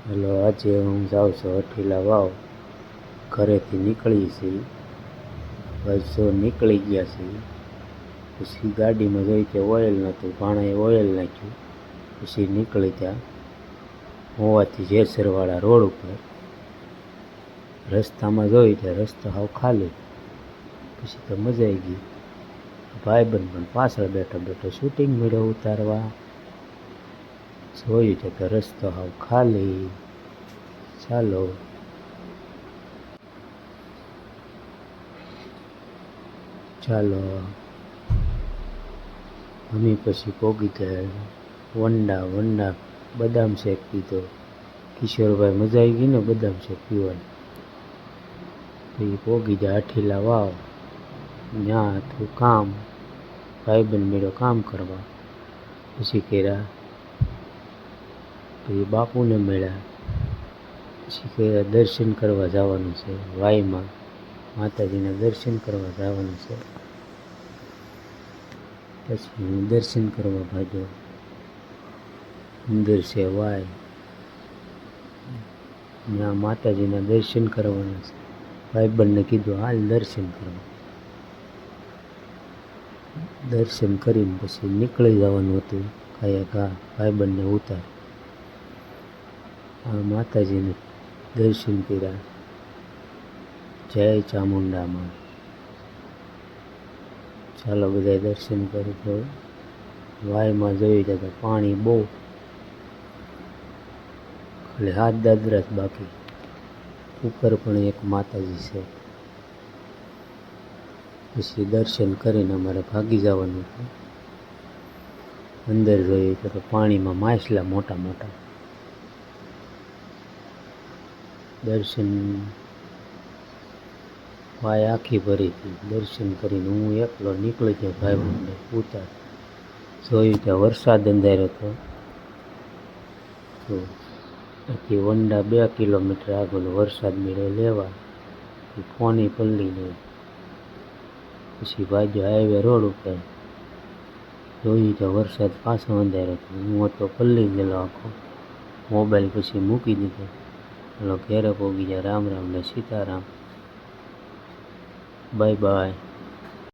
Hello, આજે હું જાઉં છું અઠીલા વાવ. ઘરેથી નીકળી છીએ, બસ નીકળી ગયા છીએ. પછી ગાડીમાં જોઈ કે ઓઇલ નહોતું, ભાણાએ ઓઇલ નાખ્યું. પછી નીકળી ત્યાં હોવાથી જેસરવાળા રોડ ઉપર. રસ્તામાં જોઈ ત્યાં રસ્તો હાવ ખાલી. પછી તો મજા આવી ગઈ. ભાઈબંધ પણ પાછળ બેઠો બેઠો શૂટિંગ વિડીયો ઉતારવા. જોયું તો રસ્તો હાવ ખાલી. ચાલો ચાલો અમે પછી પોગી ગયા વંડા બદામ શેક પીધો. કિશોરભાઈ મજા આવી ગઈ ને બદામ શેક પીવાની. પછી પોગી જાય અઠીલા વાવ. ત્યાં હતું કામ, ભાઈબંધ મેળો કામ કરવા. પછી કર્યા, પછી બાપુને મળ્યા. પછી કર્યા દર્શન કરવા જવાનું છે વાઈમાં, માતાજીના દર્શન કરવા જવાનું છે. પછી હું દર્શન કરવા ભાગ્યો. અંદર છે વાય, ત્યાં માતાજીના દર્શન કરવાના છે. ભાઈબંધને કીધું હાલ દર્શન કરવા. દર્શન કરીને પછી નીકળી જવાનું હતું કાંઈ ઘા. ભાઈબંધને ઉતાર આ માતાજીને દર્શન કર્યા. જય ચામુંડામાં. ચાલો બધા દર્શન કરી તો વાયમાં જોયું તો પાણી બહુ, ખાલી હાથ દાદરા જ બાકી. ઉપર પણ એક માતાજી છે. પછી દર્શન કરીને અમારે ભાગી જવાનું હતું. અંદર જોયું તો પાણીમાં માછલા મોટા મોટા. દર્શન વાય આખી ભરી હતી. દર્શન કરીને હું એકલો નીકળી ગયો ભાઈબંધને ઉતાર. જોયું ત્યાં વરસાદ અંધારો હતો. તો અહીંથી વંડા 2 કિલોમીટર આગળ વરસાદ મેળો લેવા. ફોની પલ્લી નહીં. પછી બાજુ હાઈવે રોડ ઉપર જોયું તો વરસાદ પાછો અંધારો હતો. હું તો પલ્લી ગયેલો આખો. મોબાઈલ પછી મૂકી દીધો. ઘેરે પોગી જાય. રામ રામ ને સીતારામ. Bye bye.